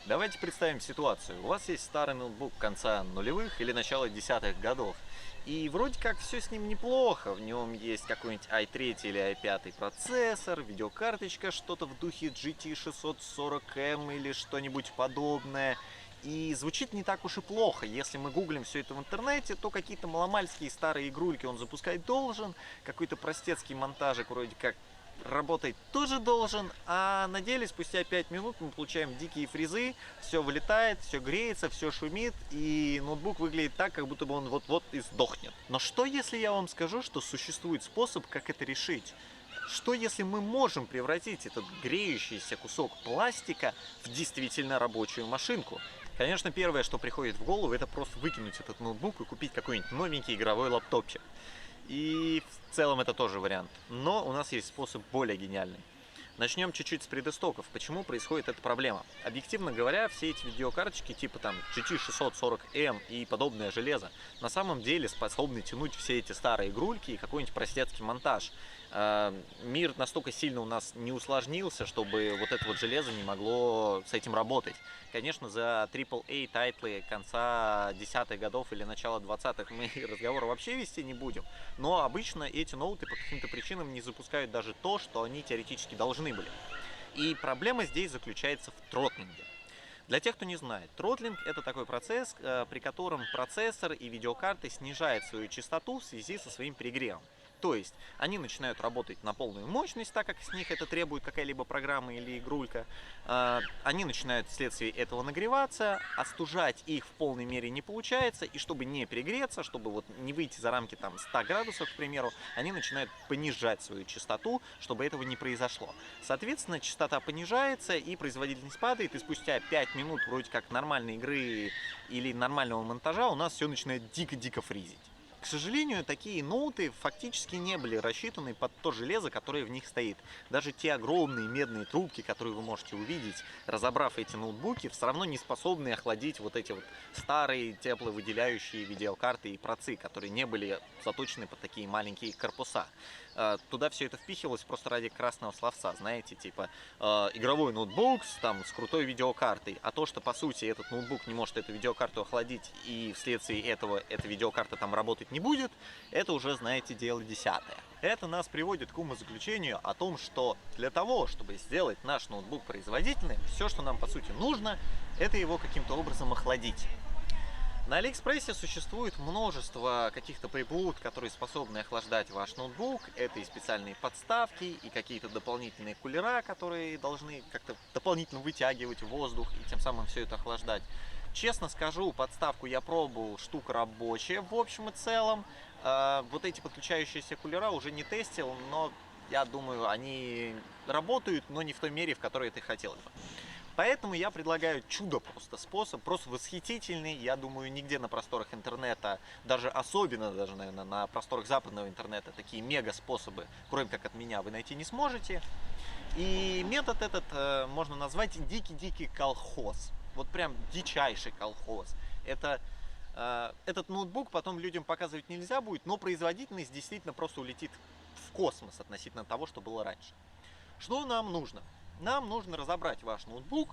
Давайте представим ситуацию. У вас есть старый ноутбук конца нулевых или начала десятых годов. И вроде как все с ним неплохо. В нем есть какой-нибудь i3 или i5 процессор, видеокарточка, что-то в духе GT 640M или что-нибудь подобное. И звучит не так уж и плохо. Если мы гуглим все это в интернете, то какие-то маломальские старые игрульки он запускать должен, какой-то простецкий монтажик вроде как работать тоже должен, а на деле спустя 5 минут мы получаем дикие фризы, все вылетает, все греется, все шумит, и ноутбук выглядит так, как будто бы он вот-вот и сдохнет. Но что если я вам скажу, что существует способ, как это решить? Что если мы можем превратить этот греющийся кусок пластика в действительно рабочую машинку? Конечно, первое, что приходит в голову, это просто выкинуть этот ноутбук и купить какой-нибудь новенький игровой лаптопчик. И в целом это тоже вариант. Но у нас есть способ более гениальный. Начнем чуть-чуть с предыстоков. Почему происходит эта проблема? Объективно говоря, все эти видеокарточки типа там GT 640M и подобное железо на самом деле способны тянуть все эти старые игрульки и какой-нибудь простецкий монтаж. Мир настолько сильно у нас не усложнился, чтобы вот это вот железо не могло с этим работать. Конечно, за AAA тайтлы конца 10-х годов или начала 20-х мы разговор вообще вести не будем, но обычно эти ноуты по каким-то причинам не запускают даже то, что они теоретически должны были. И проблема здесь заключается в тротлинге. Для тех, кто не знает, тротлинг — это такой процесс, при котором процессор и видеокарты снижают свою частоту в связи со своим перегревом. То есть они начинают работать на полную мощность, так как с них это требует какая-либо программа или игрулька. Они начинают вследствие этого нагреваться, остужать их в полной мере не получается, и чтобы не перегреться, чтобы вот не выйти за рамки там 100 градусов, к примеру, они начинают понижать свою частоту, чтобы этого не произошло. Соответственно, частота понижается и производительность падает, и спустя 5 минут вроде как нормальной игры или нормального монтажа у нас все начинает дико-дико фризить. К сожалению, такие ноуты фактически не были рассчитаны под то железо, которое в них стоит. Даже те огромные медные трубки, которые вы можете увидеть, разобрав эти ноутбуки, все равно не способны охладить вот эти вот старые тепловыделяющие видеокарты и процы, которые не были заточены под такие маленькие корпуса. Туда все это впихивалось просто ради красного словца, знаете, типа игровой ноутбук с крутой видеокартой, а то, что по сути этот ноутбук не может эту видеокарту охладить и вследствие этого эта видеокарта там работать не будет, это уже, знаете, дело десятое. Это нас приводит к умозаключению о том, что для того, чтобы сделать наш ноутбук производительным, все, что нам по сути нужно, это его каким-то образом охладить. На Алиэкспрессе существует множество каких-то приблуд, которые способны охлаждать ваш ноутбук. Это и специальные подставки, и какие-то дополнительные кулера, которые должны как-то дополнительно вытягивать воздух и тем самым все это охлаждать. Честно скажу, подставку я пробовал, штука рабочая в общем и целом. Вот эти подключающиеся кулера уже не тестил, но я думаю, они работают, но не в той мере, в которой ты хотел бы. Поэтому я предлагаю чудо просто способ, просто восхитительный. Я думаю, нигде на просторах интернета, даже особенно, даже, наверное, на просторах западного интернета, такие мега способы, кроме как от меня, вы найти не сможете. И метод этот можно назвать дикий-дикий колхоз. Вот прям дичайший колхоз. Этот ноутбук потом людям показывать нельзя будет, но производительность действительно просто улетит в космос относительно того, что было раньше. Что нам нужно? Нам нужно разобрать ваш ноутбук,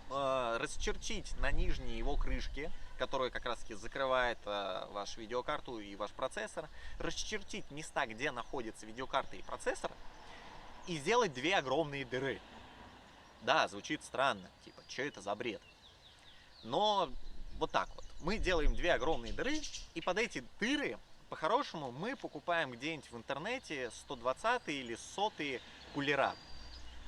расчертить на нижней его крышке, которая как раз таки закрывает вашу видеокарту и ваш процессор, расчертить места, где находятся видеокарта и процессор, и сделать две огромные дыры. Да, звучит странно, типа, что это за бред? Но вот так вот. Мы делаем две огромные дыры, и под эти дыры, по-хорошему, мы покупаем где-нибудь в интернете 120 или 100 кулера.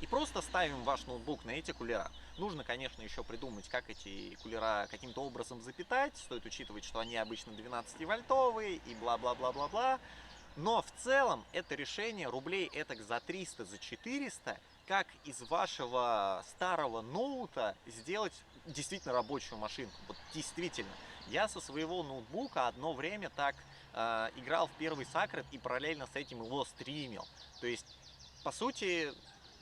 И просто ставим ваш ноутбук на эти кулера. Нужно, конечно, еще придумать, как эти кулера каким-то образом запитать. Стоит учитывать, что они обычно 12-вольтовые и бла-бла-бла-бла-бла. Но в целом это решение рублей этак за 300, за 400, как из вашего старого ноута сделать действительно рабочую машинку. Вот действительно. Я со своего ноутбука одно время так играл в первый Сакрет и параллельно с этим его стримил. То есть, по сути,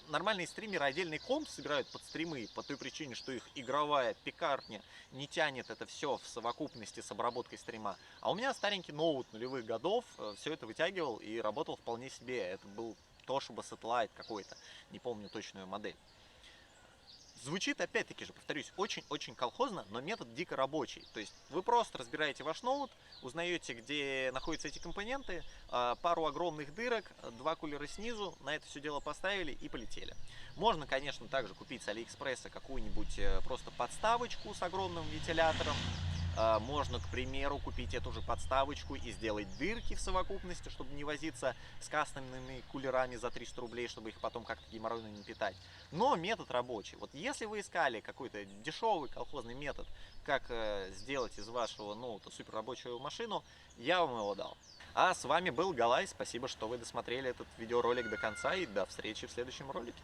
нормальные стримеры отдельный комп собирают под стримы по той причине, что их игровая пекарня не тянет это все в совокупности с обработкой стрима. А у меня старенький ноут нулевых годов все это вытягивал и работал вполне себе. Это был Toshiba Satellite какой-то, не помню точную модель. Звучит, опять-таки же, повторюсь, очень-очень колхозно, но метод дико рабочий. То есть вы просто разбираете ваш ноут, узнаете, где находятся эти компоненты, пару огромных дырок, два кулера снизу, на это все дело поставили и полетели. Можно, конечно, также купить с Алиэкспресса какую-нибудь просто подставочку с огромным вентилятором. Можно, к примеру, купить эту же подставочку и сделать дырки в совокупности, чтобы не возиться с кастомными кулерами за 300 рублей, чтобы их потом как-то геморройно не питать. Но метод рабочий. Вот если вы искали какой-то дешевый колхозный метод, как сделать из вашего ноута суперрабочую машину, я вам его дал. А с вами был Галай. Спасибо, что вы досмотрели этот видеоролик до конца, и до встречи в следующем ролике.